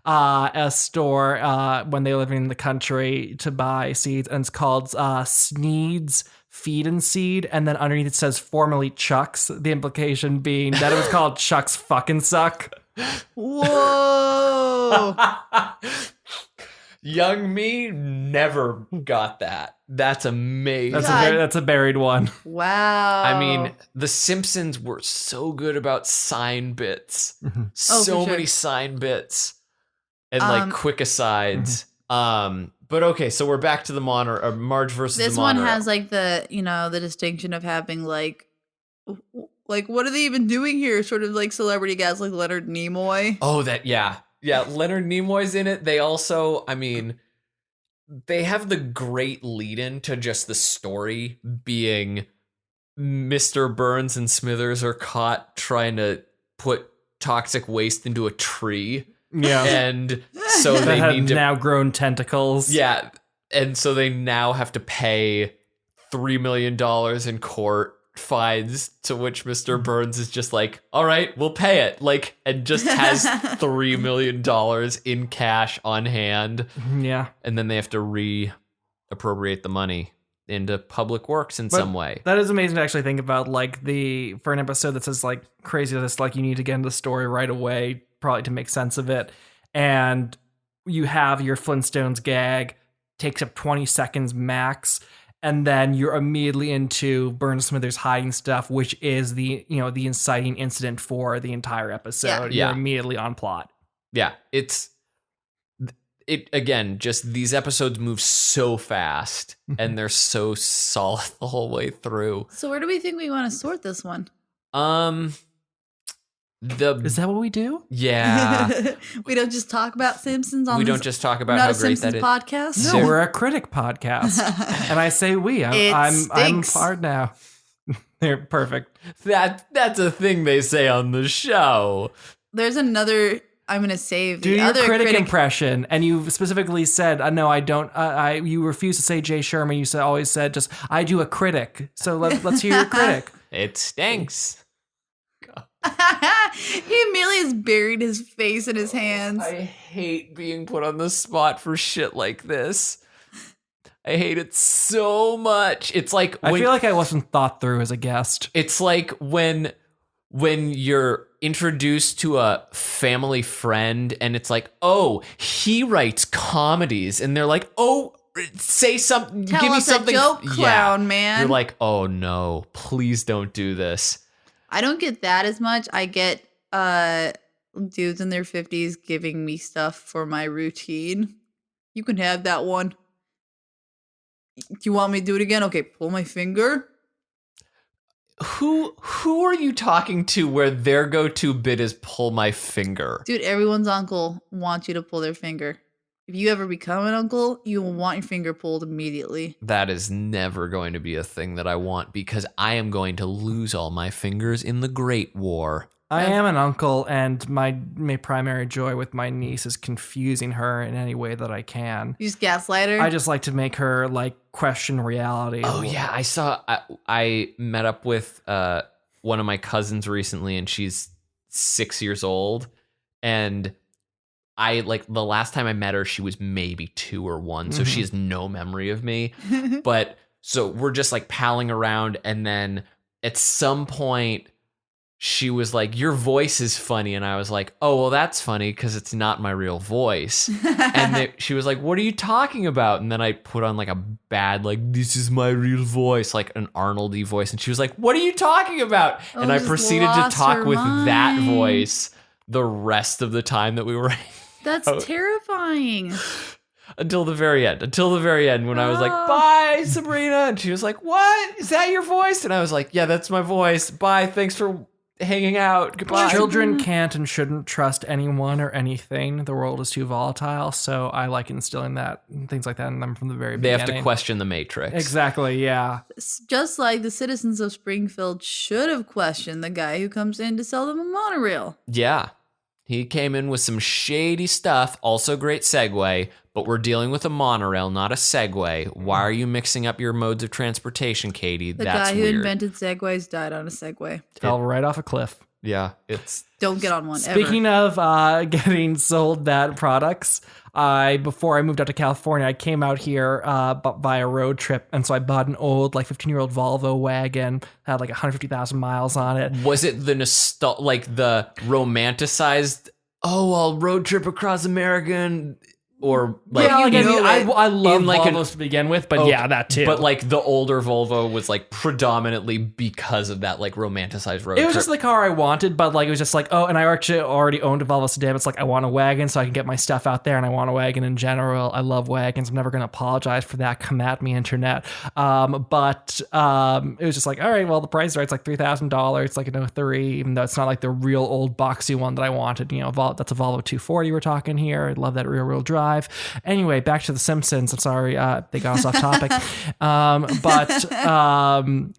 a store when they live in the country to buy seeds, and it's called Sneed's Feed and Seed, and then underneath it says formerly Chuck's, the implication being that it was called Chuck's Fucking Suck. Whoa. Young me never got that. That's amazing. That's a buried one. Wow. I mean, The Simpsons were so good about sign bits. So for sure. many sign bits and like quick asides. But okay, so we're back to the Marge versus this the one Monorail. has like the, the distinction of having like what are they even doing here? Sort of like celebrity guys like Leonard Nimoy. Oh, yeah, Leonard Nimoy's in it. They also, I mean, they have the great lead-in to just the story being Mr. Burns and Smithers are caught trying to put toxic waste into a tree. Yeah. And so That they had need to... now grown tentacles. Yeah, and so they now have to pay $3 million in court fines, to which Mr. Burns is just like, all right, we'll pay it. Like, and just has $3 million in cash on hand. Yeah. And then they have to reappropriate the money into public works in But some way. That is amazing to actually think about, like, for an episode that says, like, crazy, this, like, you need to get into the story right away, probably to make sense of it. And you have your Flintstones gag, takes up 20 seconds max, and then you're immediately into Burns Smithers hiding stuff, which is the inciting incident for the entire episode. Yeah. You're immediately on plot. Yeah, it again, just these episodes move so fast and they're so solid the whole way through. So where do we think we want to sort this one? Is that what we do? Yeah. We don't just talk about Simpsons on We this. don't just talk about Not how a great Simpsons that is. podcast. No, we're a critic podcast. And I say we. I'm stinks. hard now. They're perfect. That's a thing they say on the show. There's another. I'm gonna save Do the your other critic impression, and you specifically said, "No, I don't." You refuse to say Jay Sherman. You always said, "Just I do a critic." So let's hear your critic. It stinks. He immediately has buried his face in his hands. I hate being put on the spot for shit like this. I hate it so much. It's like I feel like I wasn't thought through as a guest. It's like when you're introduced to a family friend and it's like, oh, he writes comedies, and they're like, oh, say something, Tell give me us something. a joke, clown, man. You're like, oh no, please don't do this. I don't get that as much. I get dudes in their 50s giving me stuff for my routine. You can have that one. Do you want me to do it again? Okay, pull my finger. Who are you talking to where their go-to bit is pull my finger? Dude, everyone's uncle wants you to pull their finger. if you ever become an uncle, you will want your finger pulled immediately. That is never going to be a thing that I want because I am going to lose all my fingers in the Great War. I am an uncle, and my primary joy with my niece is confusing her in any way that I can. You just gaslight her? I just like to make her like question reality. Oh yeah, I met up with one of my cousins recently, and she's 6 years old, and I like the last time I met her, she was maybe 2 or 1, so she has no memory of me. But so we're just like palling around, and then at some point she was like, "Your voice is funny," and I was like, "Oh, well, that's funny because it's not my real voice." And she was like, "What are you talking about?" And then I put on like a bad, like, "This is my real voice," like an Arnold-y voice, and she was like, "What are you talking about?" And I proceeded to talk with that voice the rest of the time that we were. That's terrifying. Until the very end when I was like, "Bye, Sabrina," and she was like, "What? Is that your voice?" And I was like, "Yeah, that's my voice. Bye. Thanks for hanging out. Goodbye." Children can't and shouldn't trust anyone or anything. The world is too volatile, so I like instilling that things like that in them from the very They beginning. have to question the Matrix. Exactly, yeah. Just like the citizens of Springfield should have questioned the guy who comes in to sell them a monorail. Yeah. He came in with some shady stuff. Also great segue, but we're dealing with a monorail, not a Segway. Why are you mixing up your modes of transportation, Katie? The That's guy who weird. invented Segways died on a Segway. Fell right off a cliff. Yeah, it's... Don't get on one Speaking of getting sold that products, before I moved out to California, I came out here by a road trip, and so I bought an old, like 15-year-old Volvo wagon, had like 150,000 miles on it. Was it the the romanticized, "Oh, I'll road trip across America," and... Or like, yeah, like, I love like Volvos to begin with, but yeah, that too. But like the older Volvo was like predominantly because of that like romanticized road It was trip. just the car I wanted, but like it was just like, oh, and I actually already owned a Volvo sedan. It's like I want a wagon so I can get my stuff out there, and I want a wagon in general. I love wagons. I'm never going to apologize for that. Come at me, internet. But it was just like, all right, well, the price is right. It's like $3,000. It's like an 03, even though it's not like the real old boxy one that I wanted. You know, that's a Volvo 240 we're talking here. I love that rear-wheel drive. Anyway, back to the Simpsons. I'm sorry, they got us off topic.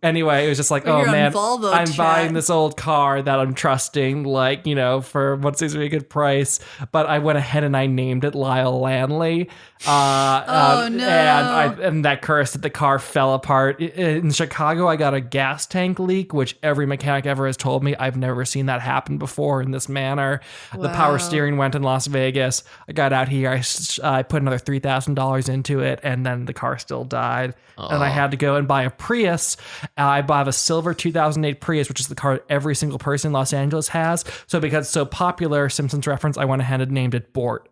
Anyway, it was just like, oh man, I'm buying this old car that I'm trusting, like, you know, for what seems to be a good price. But I went ahead and I named it Lyle Lanley. Oh no! And that cursed that the car fell apart. In Chicago, I got a gas tank leak, which every mechanic ever has told me I've never seen that happen before in this manner. Wow. The power steering went in Las Vegas. I got out here. I put another $3,000 into it, and then the car still died. And I had to go and buy a Prius. I bought a silver 2008 Prius, which is the car every single person in Los Angeles has. So because it's so popular, Simpsons reference, I went ahead and named it Bort.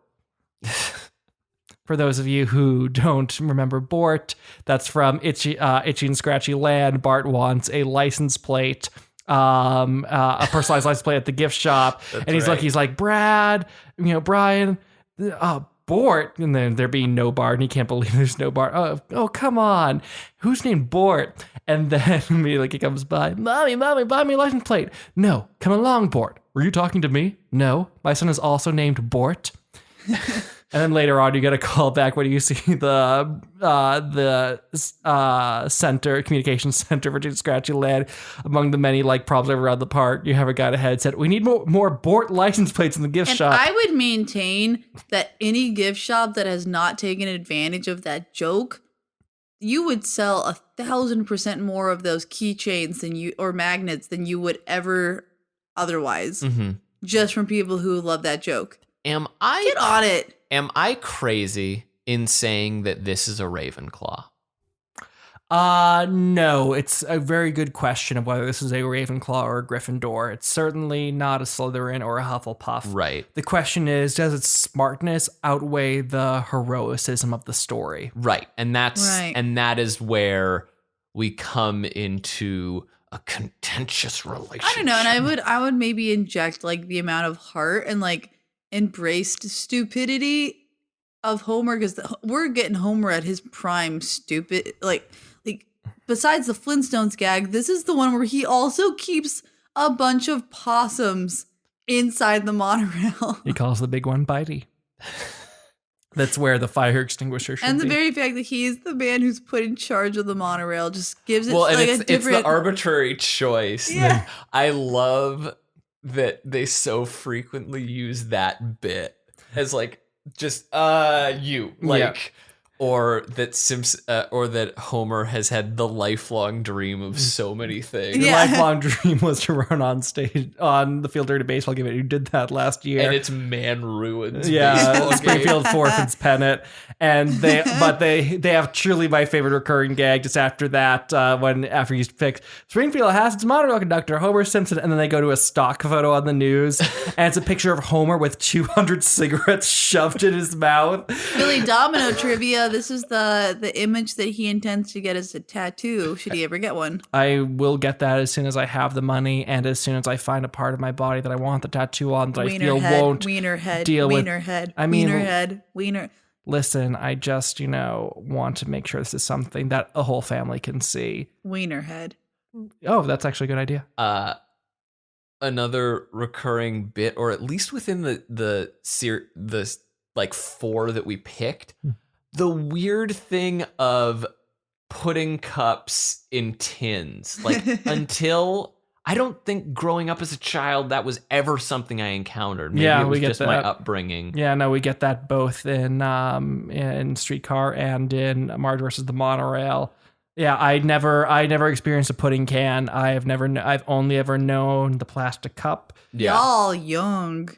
For those of you who don't remember Bort, that's from Itchy and Scratchy Land. Bart wants a license plate, a personalized license plate at the gift shop. That's and he's like, Brad, Brian, Bort, and then there being no Bart, and he can't believe there's no Bart. Oh, come on. Who's named Bort? And then immediately he comes by, Mommy, buy me a license plate. No, come along, Bort. Were you talking to me? No, my son is also named Bort. And then later on, you get a call back when you see the communications center for Scratchy Land. Among the many like problems around the park, you have a guy ahead said, "We need more Bort license plates in the gift shop." I would maintain that any gift shop that has not taken advantage of that joke, you would sell 1,000% more of those keychains or magnets than you would ever otherwise. Mm-hmm. Just from people who love that joke. Get on it. Am I crazy in saying that this is a Ravenclaw? No, it's a very good question of whether this is a Ravenclaw or a Gryffindor. It's certainly not a Slytherin or a Hufflepuff. Right. The question is, does its smartness outweigh the heroicism of the story? Right. And that is where we come into a contentious relationship. I don't know, and I would maybe inject like the amount of heart and like embraced stupidity of Homer, because we're getting Homer at his prime stupid. Like besides the Flintstones gag, this is the one where he also keeps a bunch of possums inside the monorail. He calls the big one Bitey. That's where the fire extinguisher should And the be. very fact that he's the man who's put in charge of the monorail just gives it Well, and like it's a different. the arbitrary choice. Yeah. I love that they so frequently use that bit as like just you like. Or that or that Homer has had the lifelong dream of so many things. Your Yeah. lifelong dream was to run on stage on the Field Dirty Baseball game. You did that last year. And it's Man Ruins. Yeah, baseball game. Springfield Forfeits pennant, and they have truly my favorite recurring gag just after that after you pick Springfield has its monorail conductor Homer Simpson, and then they go to a stock photo on the news, and it's a picture of Homer with 200 cigarettes shoved in his mouth. Billy Domino trivia. This is the image that he intends to get as a tattoo. Should he ever get one? I will get that as soon as I have the money, and as soon as I find a part of my body that I want the tattoo on that I feel won't wiener head, deal with. wiener head. I mean, wiener head, wiener. Listen, I just want to make sure this is something that a whole family can see. Wiener head. Oh, that's actually a good idea. Another recurring bit, or at least within the like 4 that we picked, the weird thing of putting cups in tins. Like until I don't think growing up as a child that was ever something I encountered. Maybe it was just my upbringing. Yeah, no, we get that both in Streetcar and in Marge versus the Monorail. Yeah, I never experienced a pudding can. I've only ever known the plastic cup. Yeah. Y'all young.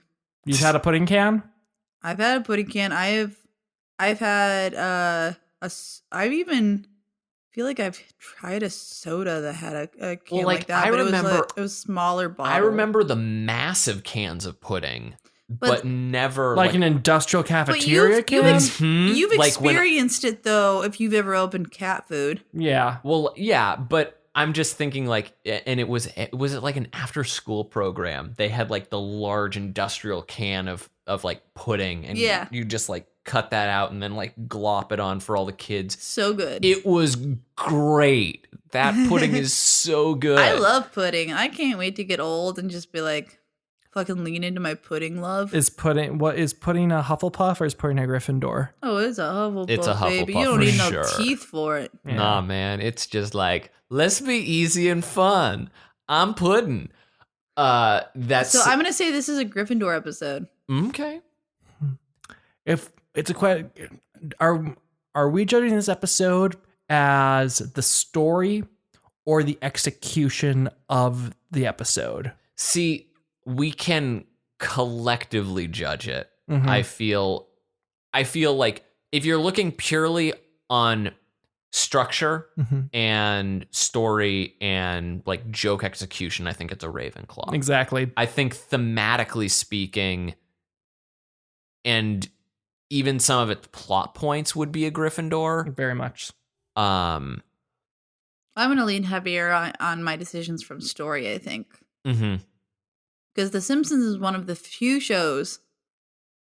You've had a pudding can? I've had a pudding can. I've had I've even feel like I've tried a soda that had a can like that. I but remember it was smaller bottle. I remember the massive cans of pudding, but never like an industrial cafeteria can. You've Like experienced it though if you've ever opened cat food. Yeah. Well, yeah, but I'm just thinking like, and it was like an after school program. They had like the large industrial can of like pudding, and you just like cut that out and then like glop it on for all the kids. So good. It was great. That pudding is so good. I love pudding. I can't wait to get old and just be like, fucking lean into my pudding love. Is pudding a Hufflepuff or is pudding a Gryffindor? Oh, it's a Hufflepuff. It's a Hufflepuff, baby. You don't for need sure. no teeth for it. Yeah. Nah, man, it's just like, let's be easy and fun. I'm pudding. That's So I'm gonna say this is a Gryffindor episode. okay. If it's a question, are we judging this episode as the story or the execution of the episode? See, we can collectively judge it. Mhm. I feel like if you're looking purely on structure and story and like joke execution, I think it's a Ravenclaw. Exactly. I think thematically speaking, and even some of its plot points would be a Gryffindor. Very much. I'm gonna lean heavier on my decisions from story, I think. Because The Simpsons is one of the few shows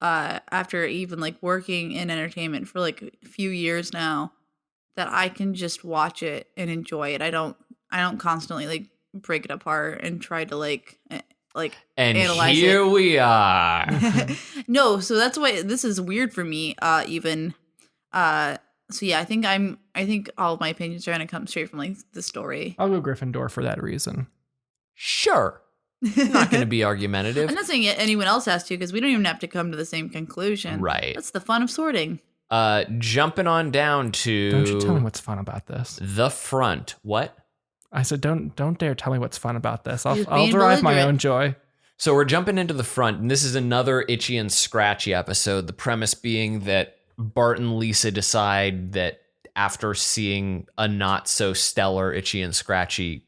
after even like working in entertainment for like a few years now that I can just watch it and enjoy it. I don't constantly like break it apart and try to like and analyze here it. we are. No, so that's why this is weird for me. So yeah, I think all of my opinions are gonna come straight from like the story. I'll go Gryffindor for that reason. Sure. I'm not going to be argumentative. I'm not saying anyone else has to because we don't even have to come to the same conclusion. Right. That's the fun of sorting. Jumping on down to Don't you tell me what's fun about this. the front. What? I said, don't dare tell me what's fun about this. I'll He's being derive my belligerent. own joy. So we're jumping into the front, and this is another Itchy and Scratchy episode. The premise being that Bart and Lisa decide that after seeing a not so stellar Itchy and Scratchy,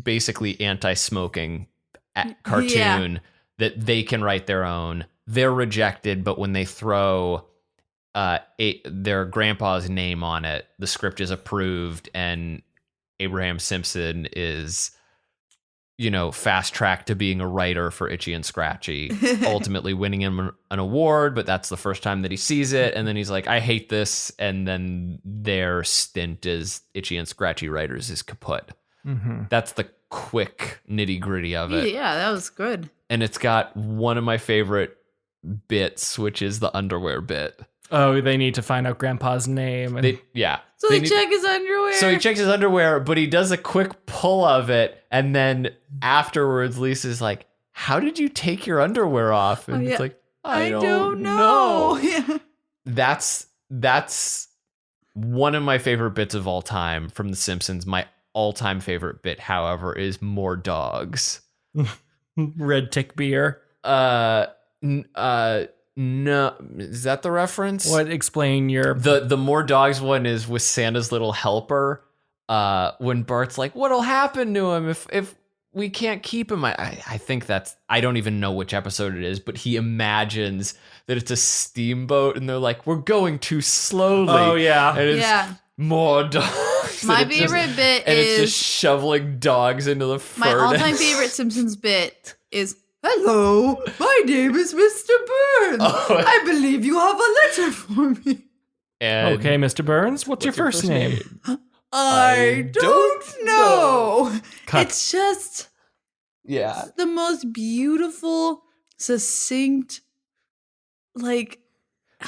basically anti-smoking cartoon, that they can write their own. They're rejected, but when they throw their grandpa's name on it, the script is approved, and Abraham Simpson is, fast tracked to being a writer for Itchy and Scratchy, ultimately winning him an award, but that's the first time that he sees it, and then he's like, I hate this, and then their stint as Itchy and Scratchy writers is kaput. That's the quick nitty gritty of it. Yeah, that was good. And it's got one of my favorite bits, which is the underwear bit. Oh, they need to find out Grandpa's name. And So they check his underwear. So he checks his underwear, but he does a quick pull of it, and then afterwards, Lisa's like, "How did you take your underwear off?" And it's like, I don't know. Yeah. That's one of my favorite bits of all time from The Simpsons. My all-time favorite bit, however, is more dogs. Red tick beer. No, is that the reference? What? Explain your... The more dogs one is with Santa's little helper. When Bart's like, "What'll happen to him if we can't keep him?" I think I don't even know which episode it is, but he imagines that it's a steamboat and they're like, "We're going too slowly." Oh, yeah. And it's more dogs. My favorite bit and is... it's just shoveling dogs into the furnace. My all-time favorite Simpsons bit is, "Hello, my name is Mr. Burns. Oh. I believe you have a letter for me." And okay, Mr. Burns, what's your first name? I don't know. Cut. It's just the most beautiful, succinct, like,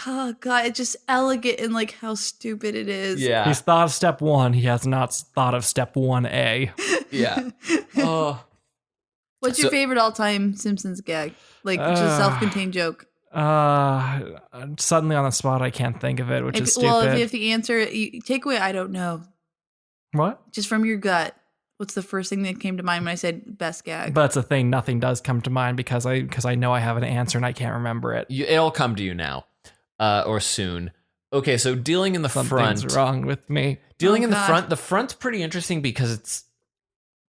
oh God, it's just elegant and like how stupid it is. Yeah. He's thought of step 1. He has not thought of step 1A. Yeah. Oh. What's your favorite all-time Simpsons gag? Like, just a self-contained joke. Suddenly on the spot, I can't think of it, which is stupid. Well, if you have to answer, take away, I don't know. What? Just from your gut. What's the first thing that came to mind when I said best gag? But that's the thing. Nothing does come to mind because I know I have an answer and I can't remember it. It'll come to you now, or soon. Okay, so dealing in the front. Something's wrong with me. Dealing in the front. The front's pretty interesting because it's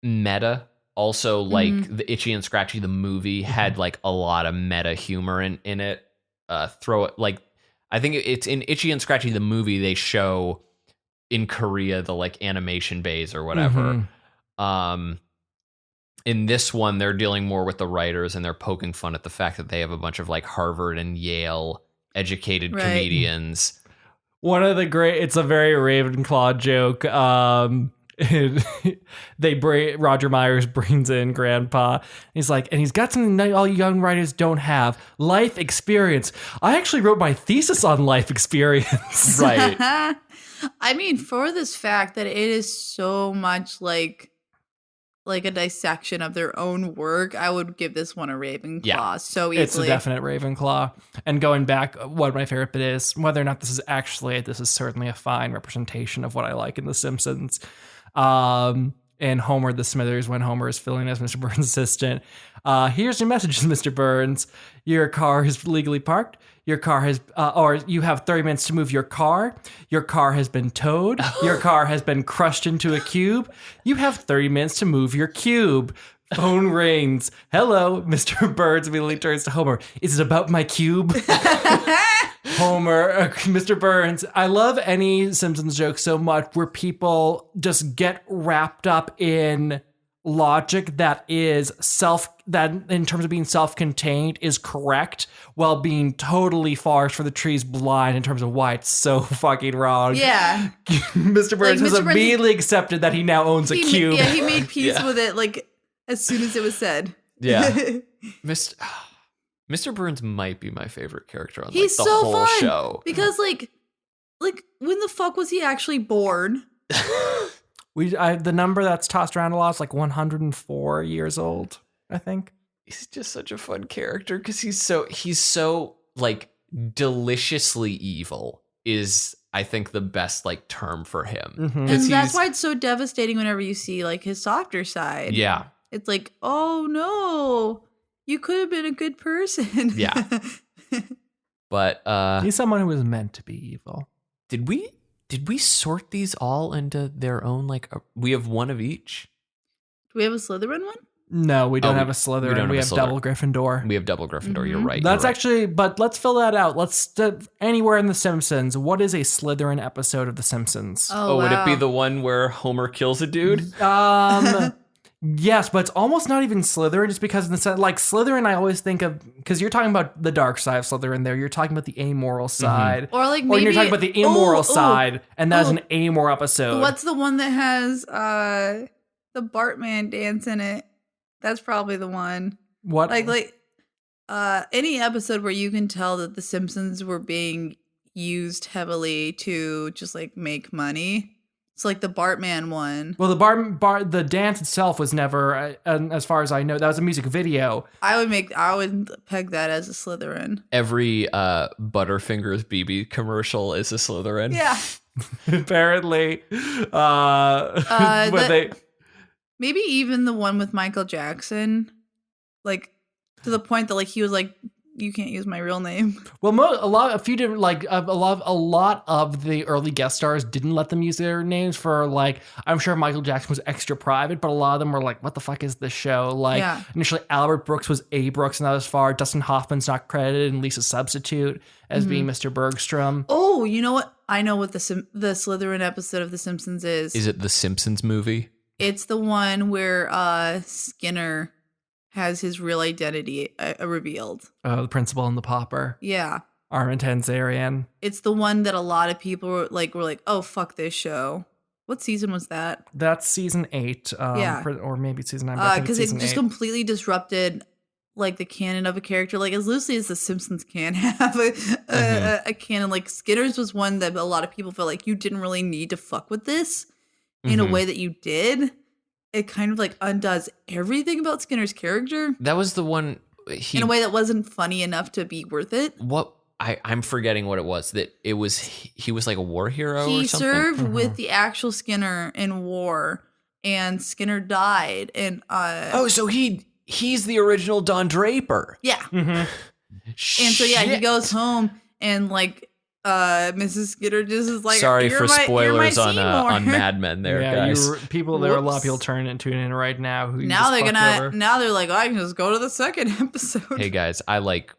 meta. Also, like the Itchy and Scratchy, the movie had like a lot of meta humor in it. Throw it like, I think it's in Itchy and Scratchy, the movie, they show in Korea the like animation bays or whatever. In this one, they're dealing more with the writers and they're poking fun at the fact that they have a bunch of like Harvard and Yale educated comedians. One of the it's a very Ravenclaw joke. Roger Myers brings in Grandpa. He's like, and he's got something that all young writers don't have: life experience. I actually wrote my thesis on life experience. Right. I mean, for this fact that it is so much like a dissection of their own work, I would give this one a Ravenclaw so easily. It's a definite Ravenclaw. And going back, what my favorite bit is, whether or not this is certainly a fine representation of what I like in The Simpsons. And Homer the Smithers, when Homer is filling as Mr. Burns' assistant. Here's your messages, Mr. Burns. Your car is legally parked. Your car has, or you have 30 minutes to move your car. Your car has been towed. Your car has been crushed into a cube. You have 30 minutes to move your cube. Phone rings. Hello, Mr. Burns immediately turns to Homer. Is it about my cube? Homer, Mr. Burns, I love any Simpsons joke so much where people just get wrapped up in logic that in terms of being self-contained is correct while being totally forest for the trees blind in terms of why it's so fucking wrong. Yeah. Mr. Burns has immediately accepted that he now owns a cube. He made peace with it like as soon as it was said. Yeah. Mr. Burns might be my favorite character on He's the so whole fun show. Because like when the fuck was he actually born? The number that's tossed around a lot is like 104 years old, I think. He's just such a fun character because he's so like deliciously evil is, I think, the best like term for him. And that's why it's so devastating whenever you see like his softer side. Yeah. It's like, oh no, you could have been a good person. Yeah. But he's someone who was meant to be evil. Did we sort these all into their own, like, we have one of each? Do we have a Slytherin one? No, we don't have a Slytherin. We have double Gryffindor. We have double Gryffindor. You're right. That's actually, but let's fill that out. Anywhere in The Simpsons, what is a Slytherin episode of The Simpsons? Oh, would it be the one where Homer kills a dude? Yes, but it's almost not even Slytherin, just because in the sense, like Slytherin, I always think of, because you're talking about the dark side of Slytherin there. You're talking about the amoral side. Or like maybe. Or you're talking about the immoral side, and that's an amoral episode. What's the one that has the Bartman dance in it? That's probably the one. What? Like any episode where you can tell that the Simpsons were being used heavily to just like make money. It's like the Bartman one. Well, the dance itself was never, as far as I know, that was a music video. I would peg that as a Slytherin. Every Butterfingers BB commercial is a Slytherin. Yeah. Apparently. Maybe even the one with Michael Jackson, like to the point that like he was like, you can't use my real name. Well, a lot of the early guest stars didn't let them use their names for like. I'm sure Michael Jackson was extra private, but a lot of them were like, "What the fuck is this show?" Like initially, Albert Brooks was A. Brooks, and that was far. Dustin Hoffman's not credited, and Lisa Substitute as being Mr. Bergstrom. Oh, you know what? I know what the Slytherin episode of The Simpsons is. Is it the Simpsons movie? It's the one where Skinner has his real identity revealed. Oh, the principal and the pauper. Yeah. Armin Tanzarian. It's the one that a lot of people were like, oh, fuck this show. What season was that? That's season 8. Or maybe season 9. Because it just completely disrupted like the canon of a character. Like as loosely as the Simpsons can have a canon. Like Skinner's was one that a lot of people felt like you didn't really need to fuck with this in a way that you did. It kind of like undoes everything about Skinner's character. That was the one in a way that wasn't funny enough to be worth it. What I'm forgetting what it was. That it was he was like a war hero or something? He served with the actual Skinner in war, and Skinner died. And so he's the original Don Draper. Yeah. And so he goes home and like Mrs. Skinner just is like, sorry for spoilers on Mad Men there, guys. There are a lot of people tuning in right now who now they're like, oh, I can just go to the second episode. Hey guys, I like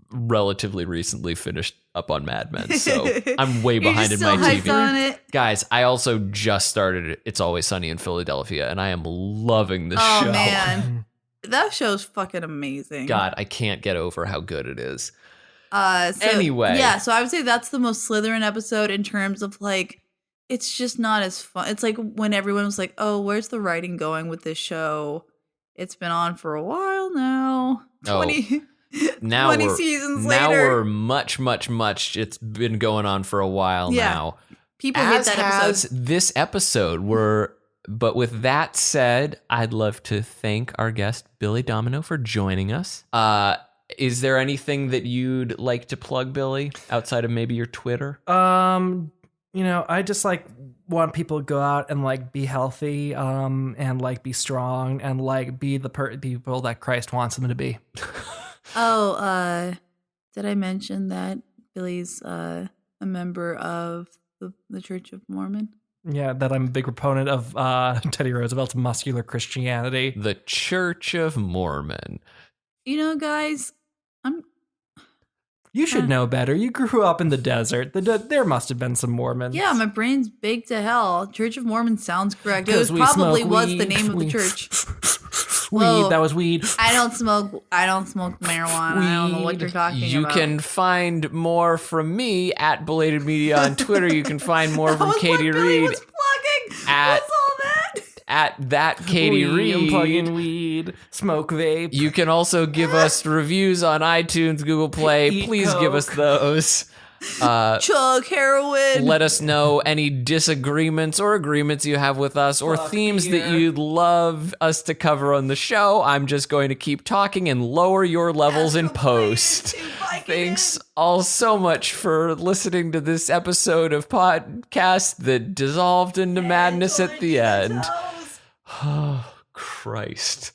relatively recently finished up on Mad Men, so I'm way behind in my TV. On it. Guys, I also just started It's Always Sunny in Philadelphia, and I am loving this show. Oh man, that show's fucking amazing. God, I can't get over how good it is. Anyway. Yeah, so I would say that's the most Slytherin episode in terms of like, it's just not as fun. It's like when everyone was like, oh, where's the writing going with this show? It's been on for a while now. 20 seasons later. Now we're much. It's been going on for a while now. People hate that episode. This episode, but with that said, I'd love to thank our guest, Billy Domineau, for joining us. Is there anything that you'd like to plug, Billy, outside of maybe your Twitter? I just like want people to go out and like be healthy, and like be strong and like be the people that Christ wants them to be. Did I mention that Billy's a member of the Church of Mormon? Yeah, that I'm a big proponent of Teddy Roosevelt's muscular Christianity. The Church of Mormon. You know, guys, you should know better. You grew up in the desert. There must have been some Mormons. Yeah, my brain's baked to hell. Church of Mormon sounds correct. It probably was the name of the church. Weed. That was weed. I don't smoke marijuana. I don't know what you're talking about. You can find more from me at Belated Media on Twitter. You can find more from Katie Reed. Was plugging. What's all that? At that Katie Reed. Unplugging weed, smoke vape. You can also give us reviews on iTunes, Google Play. Please give us those. Chug heroin. Let us know any disagreements or agreements you have with us, or themes that you'd love us to cover on the show. I'm just going to keep talking and lower your levels in post. Thanks all so much for listening to this episode of podcast that dissolved into madness at the end. Oh, Christ.